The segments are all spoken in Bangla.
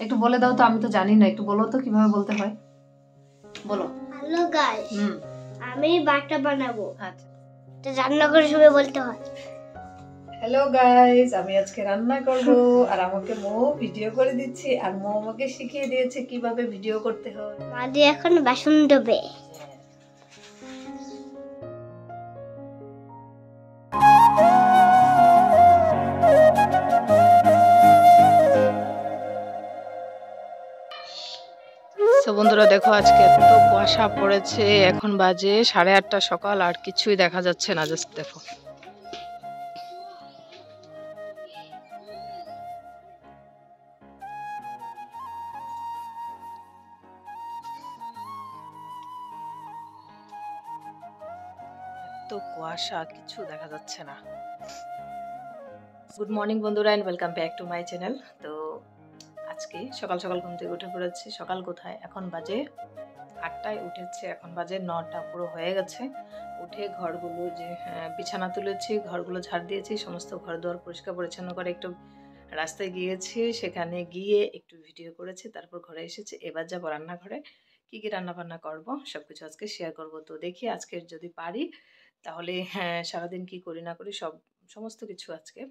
একটু বলে দাও তো, আমি তো জানি না, একটু বলো তো কিভাবে বলতে হয়, বলো। হ্যালো গাইস, আমি বাটা বানাবো। আচ্ছা, তো রান্না করে সবাই বলতে হয় হ্যালো গাইস, আমি আজকে রান্না করব আর আমাকে মো ভিডিও করে দিচ্ছে আর মো আমাকে শিখিয়ে দিয়েছে কিভাবে ভিডিও করতে হয়। মা দিয়ে এখন বাসন ধোবে। তো বন্ধুরা দেখো, আজকে এত কুয়াশা পড়েছে, এখন বাজে 8:30 সকাল আর কিছুই দেখা যাচ্ছে না। জাস্ট দেখো, এত কুয়াশা, কিছু দেখা যাচ্ছে না। গুড মর্নিং বন্ধুরা, and welcome back to my channel. তো আজকে সকাল সকাল ঘুম থেকে উঠে পড়েছি। সকাল কোথায়, এখন বাজে 8টায় উঠেছে, এখন বাজে 9টা পুরো হয়ে গেছে। উঠে ঘরগুলো যে বিছানা তুলেছি, ঘরগুলো ঝাড় দিয়েছি, সমস্ত ঘর দুয়ার পরিষ্কার পরিচ্ছন্ন করে একটু রাস্তায় গিয়েছি, সেখানে গিয়ে একটু ভিডিও করেছি, তারপর ঘরে এসেছি। এবার যাবো রান্নাঘরে, কী কী রান্না বান্না করবো সব কিছু আজকে শেয়ার করব। তো দেখি আজকে যদি পারি তাহলে সারাদিন কি করি না করি সমস্ত কিছু আজকে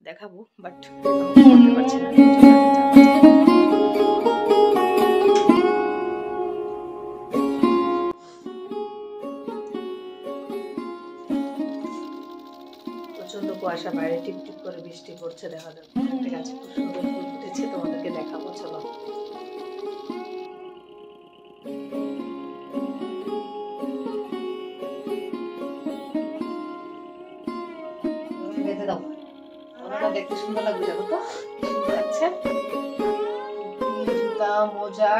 দেখাবো, বাট করতে পারছি না। প্রচন্ড কুয়াশা, বাইরে টিপ টিপ করে বৃষ্টি পড়ছে, দেখা যাচ্ছে একটা গাছে খুব সুন্দর ফুল ফুটেছে, তোমাদেরকে দেখাবো, চলো। বেঁধে দাও, ওটা দেখতে সুন্দর লাগবে, দেখো তো আচ্ছা। জুতা মোজা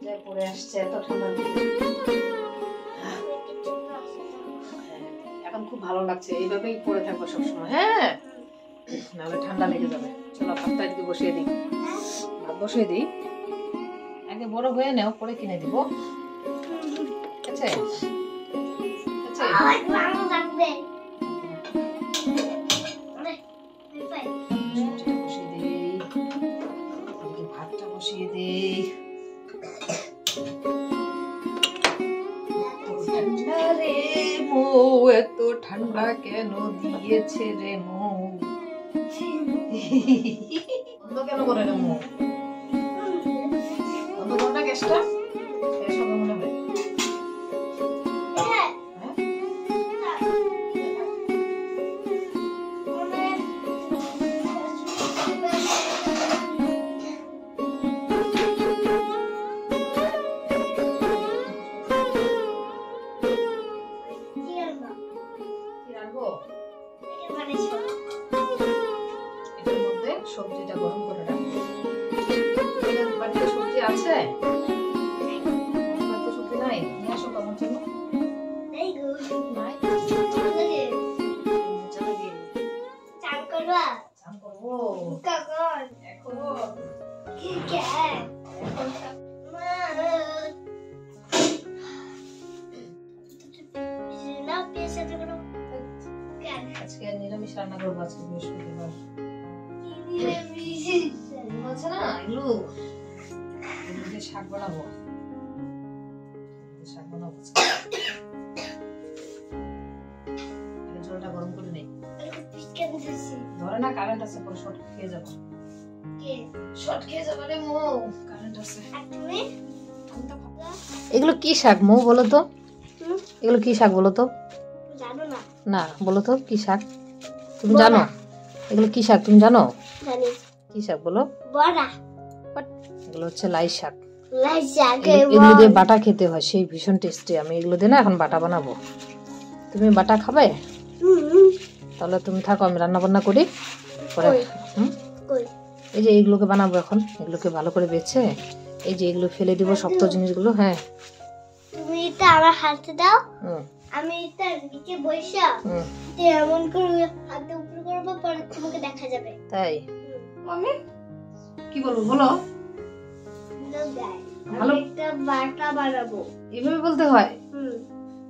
যা পরে আসছে, এত ঠান্ডা এখন খুব ভালো লাগছে, এইভাবেই পরে থাকবো সবসময়। হ্যাঁ, নাহলে ঠান্ডা লেগে যাবে। চলো ভাতটা এদিকে বসিয়ে দিই, ভাত বসিয়ে দিই, আগে বড় হয়ে নাও, পরে কিনে দিব। আচ্ছা ভাতটা বসিয়ে দিই। রে মো, এত ঠান্ডা কেন দিয়েছে রে মো, বন্ধ কেন করে রে মো, বন্ধ করো না গ্যাসটা, গ্যাস হবে মনে হয়। সবজিটা গরম করে রাখবো। বাড়িতে সবজি আছে, বাড়িতে সবজি নাই, নিয়ে আসো তোমার জন্য। আজকে নিরামিষ রান্না করবো, আজকে বৃহস্পতিবার। আছে না এগুলো, শাক বানাবো, শাক বানাবো। জলটা গরম করে নেই, ধরে না, কারেন্ট আছে, পরে শর্ট খেয়ে যাবো, শর্ট খেয়ে যাবো রে মো, কারেন্ট আছে। এগুলো কি শাক মো, বলো তো, এগুলো কি শাক বলো তো? জানো না? না বলো তো কি শাক, তুমি জানো? এগুলো কি শাক তুমি জানো? কি শাক বলো? বড়া। এগুলো হচ্ছে লাই শাক। লাই শাক এগুলো দিয়ে বাটা খেতে হয়, সেই ভীষণ টেস্টি। আমি এগুলো দিয়ে না এখন বাটা বানাবো। তুমি বাটা খাবে? তাহলে তুমি থাকো, আমি রান্না বান্না করি পরে। এই যে এইগুলোকে বানাবো এখন, এগুলোকে ভালো করে বেছে, এই যে এগুলো ফেলে দিব, শক্ত জিনিসগুলো। হ্যাঁ, তুমি এটা আমার হাতে দাও, আমি এটা নিচে বসা এমন করে হাতে উপরে করব, পরে তোমাকে দেখা যাবে। তাই মামি কি বলবো বলো? ভালো একটা বাটা বানাবো, এইভাবে বলতে হয়?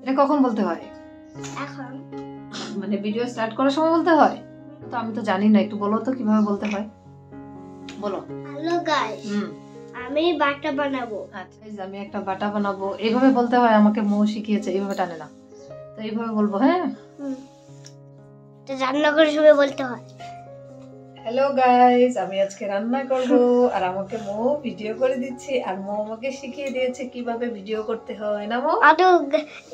এটা কখন বলতে হয়? এখন, মানে ভিডিও স্টার্ট করার সময় বলতে হয়? তো আমি তো জানি না, একটু বলো তো কিভাবে বলতে হয়। বলো। হ্যালো গাইস, আমি বাটা বানাবো। আচ্ছা, এই যে আমি একটা বাটা বানাবো, এইভাবে বলতে হয়, আমাকে মৌ শিখিয়েছে, এইভাবে টানে না, তো এইভাবে বলবো। হ্যাঁ, তো রান্না করে সবাই বলতে হয়। হ্যালো গাইস, আমি আজকে রান্না করব আর আমাকে মৌ ভিডিও করে দিচ্ছে আর মৌ আমাকে শিখিয়ে দিয়েছে কিভাবে ভিডিও করতে হয়। না মৌ? আর তো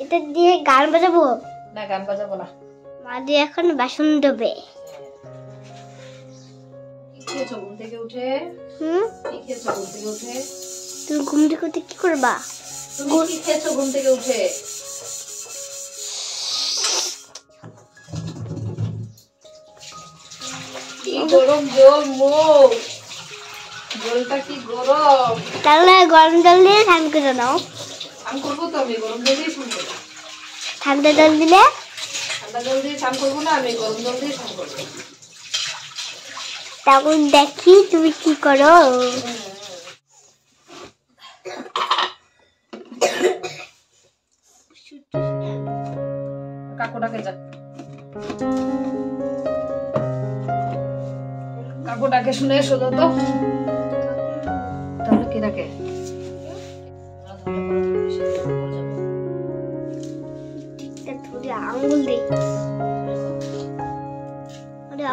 এটা দিয়ে গান বাজাবো না, গান বাজাবো না। মা দিয়ে এখন বাসন ধোবে। কি খেয়েছো ঘুম থেকে উঠে? কি খেয়েছো ঘুম থেকে উঠে? তুমি ঘুম থেকে উঠে কি করবা? তুমি কি খেয়েছো ঘুম থেকে উঠে? কি গরম জল মৌ, জলটা কি গরম। তাহলে গরম জল দিয়ে স্নান করে নাও। আমি করবো তো, আমি গরম জল দিয়ে স্নান করবো। ঠান্ডা জল দিলে ঠান্ডা জল দিয়ে স্নান করবো না, আমি গরম জল দিয়ে স্নান করবো। তখন দেখি তুমি কি করো। কাকুটাকে যা, কাকুটাকে শুনে এসো তো। তাহলে কি ডাকে? ধরে আঙুল দে,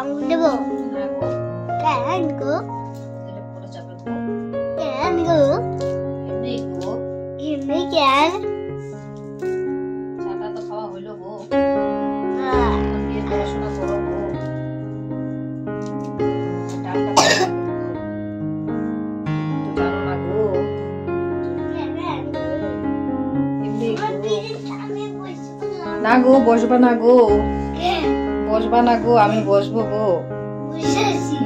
আঙুল দেবো। কেন গো? কেন গো? এমনি কেন? চাটা তো খাওয়া হইলো গো, হ্যাঁ। এখন গিয়ে পড়াশোনা করো গো। ডালটা তো জানো না গো, এমনি গো। না গো, বসবা না গো, বসবা না গো, আমি বসবো গো।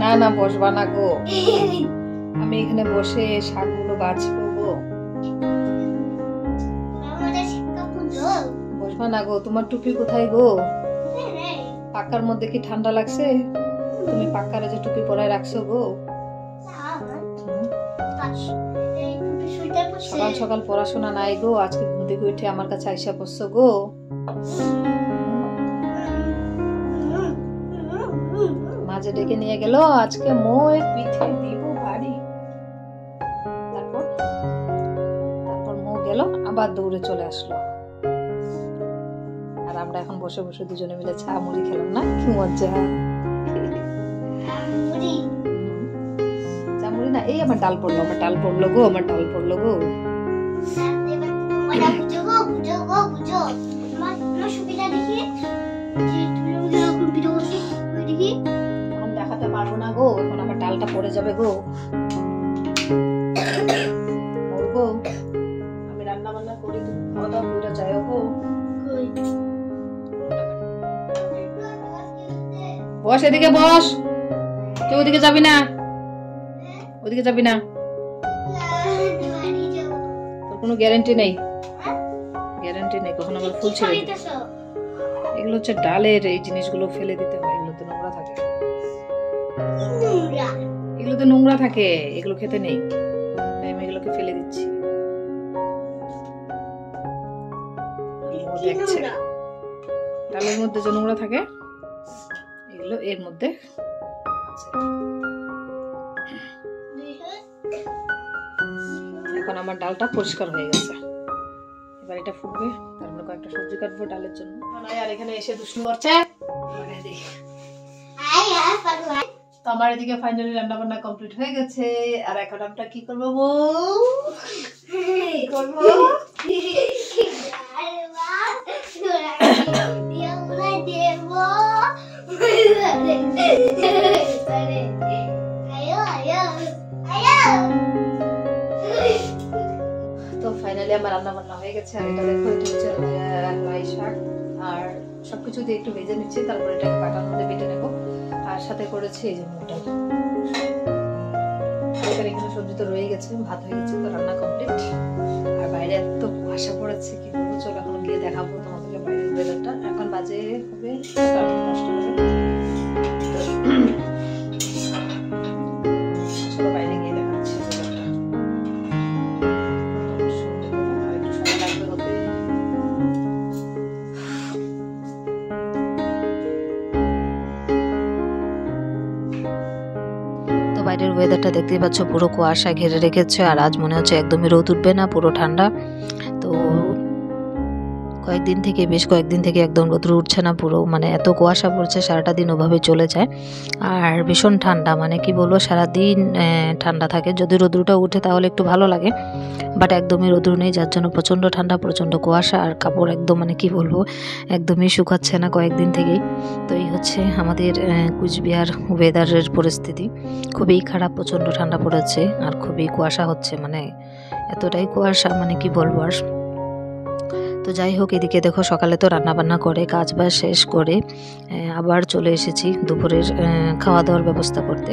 না না, বসবা না গো, আমি এখানে বসে শাকগুলো বাছবো গো। বসবা না গো, তোমার টুপি কোথায় গো? পাকার মধ্যে কি ঠান্ডা লাগছে? তুমি পাকারে যে টুপি পরায় রাখছো গো। সকাল সকাল পড়াশোনা নাই গো, আজকে ঘুম থেকে উঠে আমার কাছে আইসা পড়ছো গো। মাঝে ডেকে নিয়ে গেল, আজকে মোয়ের পিঠে দিব বাড়ি। তারপর তারপর মো গেল, আবার দৌড়ে চলে আসলো। আর আমরা এখন বসে বসে দুজনে মিলে চা মুড়ি খেলাম, না কি মজা। চা মুড়ি না, এই আমার ডাল পড়লো, আমার ডাল পড়লো গো, আমার ডাল পড়লো গো। এখন দেখাতে পারবো না গো, এখন আমার ডালটা পড়ে যাবে গো। গো, আমি রান্না বান্না করি, তুমি খাওয়া দাওয়া করে যাও গো। বস, এদিকে বস, তুই ওদিকে যাবি না, ওদিকে যাবি না, তোর কোনো গ্যারান্টি নেই, গ্যারান্টি নেই কখন আবার ফুল ছেড়ে দিবে। এগুলো হচ্ছে ডালের, এই জিনিসগুলো ফেলে দিতে হয়, এগুলোতে নোংরা থাকে, এগুলোতে নোংরা থাকে, এগুলো খেতে নেই, তাই আমি এগুলোকে ফেলে দিচ্ছি। দেখছে ডালের মধ্যে যে নোংরা থাকে, এগুলো এর মধ্যে আছে। এখন আমার ডালটা পরিষ্কার হয়ে গেছে, এবার এটা ফুটবে, তারপরে কয়েকটা সবজি কাটবো ডালের জন্য। আর এখানে এসে দুষ্টু করছে। তো আমার এদিকে ফাইনালি রান্না বান্না কমপ্লিট হয়ে গেছে, আর এখন আমরা কি করবো বউ? কি করবো? তো ফাইনালি আমার রান্না বান্না হয়ে গেছে, আর এটা দেখো, এটা হচ্ছে লাই শাক, আর সবকিছু দিয়ে একটু ভেজে নিচ্ছি, তারপর এটাকে বাটার মধ্যে বেটে নেবো। আর সাথে করেছি এই যে মুগ ডাল। এখানে সবজি তো রয়ে গেছে, ভাত হয়ে গেছে, তো রান্না কমপ্লিট। আর বাইরে এত কুয়াশা পড়েছে, কি বলবো, চলো এখন গিয়ে দেখাবো তোমাদেরকে বাইরের ওয়েদারটা। এখন বাজে হবে 10টা হবে। চলো বাইরে গিয়ে দেখাচ্ছি ওয়েদারটা। আর একটু সময় লাগবে হতে। বাইরের ওয়েদার ওয়েদারটা দেখতেই পাচ্ছ, পুরো কুয়াশা ঘিরে রেখেছে। আর আজ মনে হচ্ছে একদমই রোদ উঠবে না, পুরো ঠান্ডা। তো বেশ কয়েকদিন থেকে একদম রোদ্র উঠছে না পুরো, মানে এত কুয়াশা পড়ছে, সারাটা দিন ওভাবে চলে যায়। আর ভীষণ ঠান্ডা, মানে কি বলবো, সারাদিন ঠান্ডা থাকে। যদি রোদ্রুটা উঠে তাহলে একটু ভালো লাগে, বাট একদমই রোদ্রু নেই, যার জন্য প্রচণ্ড ঠান্ডা, প্রচণ্ড কুয়াশা। আর কাপড় একদম, মানে কি বলবো, একদমই শুকাচ্ছে না কয়েকদিন থেকেই। তো এই হচ্ছে আমাদের কুচবিহার ওয়েদারের পরিস্থিতি। খুবই খারাপ, প্রচণ্ড ঠান্ডা পড়েছে আর খুবই কুয়াশা হচ্ছে, মানে এতটাই কুয়াশা, মানে কি বলবো আর। তো যাই হোক, এদিকে দেখো সকালে তো রান্নাবান্না করে কাজ বাজ শেষ করে আবার চলে এসেছি দুপুরের খাওয়া দাওয়ার ব্যবস্থা করতে।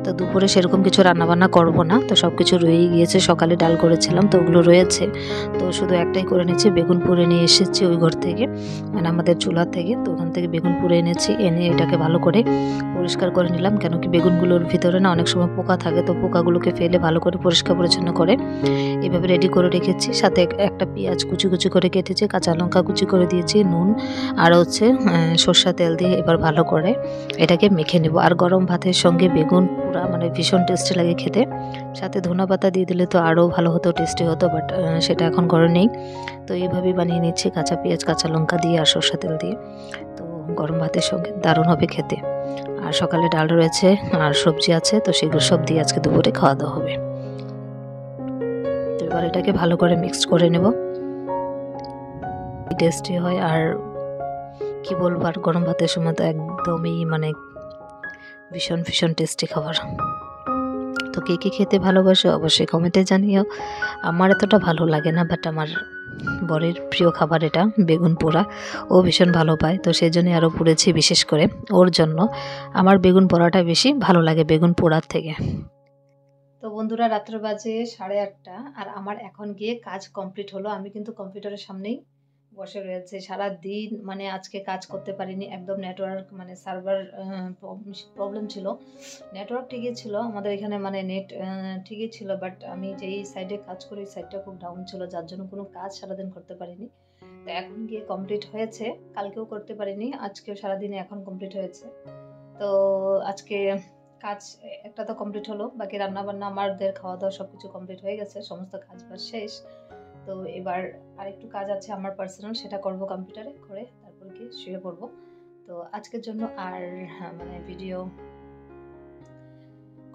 তো দুপুরে সেরকম কিছু রান্নাবান্না করব না, তো সব কিছু রয়েই গিয়েছে। সকালে ডাল করেছিলাম, তো ওগুলো রয়েছে। তো শুধু একটাই করে নিচ্ছি, বেগুন পুড়ে নিয়ে এসেছি ওই ঘর থেকে, মানে আমাদের চুলা থেকে। তো ওখান থেকে বেগুন পুড়ে এনেছি, এনে এটাকে ভালো করে পরিষ্কার করে নিলাম। কেন কি বেগুনগুলোর ভিতরে না অনেক সময় পোকা থাকে, তো পোকাগুলোকে ফেলে ভালো করে পরিষ্কার পরিচ্ছন্ন করে এভাবে রেডি করে রেখেছি। সাথে একটা পেঁয়াজ কুচি কুচি করে কেটেছি, কাঁচা লঙ্কা কুচি করে দিয়েছি, নুন আর হচ্ছে সর্ষা তেল দিয়ে এবার ভালো করে এটাকে মেখে নেব। আর গরম ভাতের সঙ্গে বেগুন পুরা, মানে ভীষণ টেস্টি লাগে খেতে। সাথে ধনে পাতা দিয়ে দিলে তো আরও ভালো হতো, টেস্টি হতো, বাট সেটা এখন ঘরে নেই। তো এইভাবেই বানিয়ে নিচ্ছি, কাঁচা পেঁয়াজ কাঁচা লঙ্কা দিয়ে আর সর্ষা তেল দিয়ে। তো গরম ভাতের সঙ্গে দারুণ হবে খেতে। আর সকালে ডাল রয়েছে আর সবজি আছে, তো সেগুলো সব দিয়ে আজকে দুপুরে খাওয়া দাওয়া হবে। তো এবার এটাকে ভালো করে মিক্সড করে নেব, টেস্টি হয়। আর কি বলবো, আর গরম ভাতের সময় তো একদমই, মানে ভীষণ ভীষণ টেস্টি খাবার। তো কে কে খেতে ভালোবাসে অবশ্যই কমেন্টে জানিও। আমার এতটা ভালো লাগে না, বাট আমার বরের প্রিয় খাবার এটা, বেগুন পোড়া। ও ভীষণ ভালো পায়, তো সেই জন্যই আরও পুড়েছি বিশেষ করে ওর জন্য। আমার বেগুন পোড়াটা বেশি ভালো লাগে বেগুন পোড়ার থেকে। তো বন্ধুরা, রাত্র বাজে 8:30, আর আমার এখন গিয়ে কাজ কমপ্লিট হলো। আমি কিন্তু কম্পিউটারের সামনেই বসে রয়েছে সারা দিন, মানে আজকে কাজ করতে পারিনি, একদম নেটওয়ার্ক, মানে সার্ভার প্রবলেম ছিল। নেটওয়ার্ক ঠিকই ছিল আমাদের এখানে, মানে নেট ঠিকই ছিল, বাট আমি যেই সাইডে কাজ করি সাইডটা খুব ডাউন ছিল, যার জন্য কোনো কাজ সারাদিন করতে পারিনি। তো এখন গিয়ে কমপ্লিট হয়েছে, কালকেও করতে পারিনি, আজকেও সারাদিনে এখন কমপ্লিট হয়েছে। তো আজকে কাজ একটা তো কমপ্লিট হলো, বাকি রান্না বান্না, আমাদের খাওয়া দাওয়া সব কিছু কমপ্লিট হয়ে গেছে, সমস্ত কাজ বাজ শেষ। তো এবার আরেকটু কাজ আছে আমার পার্সোনাল, সেটা করব কম্পিউটারে করে, তারপর গিয়ে শুয়ে পড়বো। তো আজকের জন্য আর মানে ভিডিও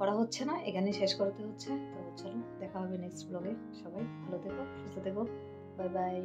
করা হচ্ছে না, এখানেই শেষ করতে হচ্ছে। তো চলো, দেখা হবে নেক্সট ব্লগে। সবাই ভালো থেকো, সুস্থ থেকো, বাই বাই।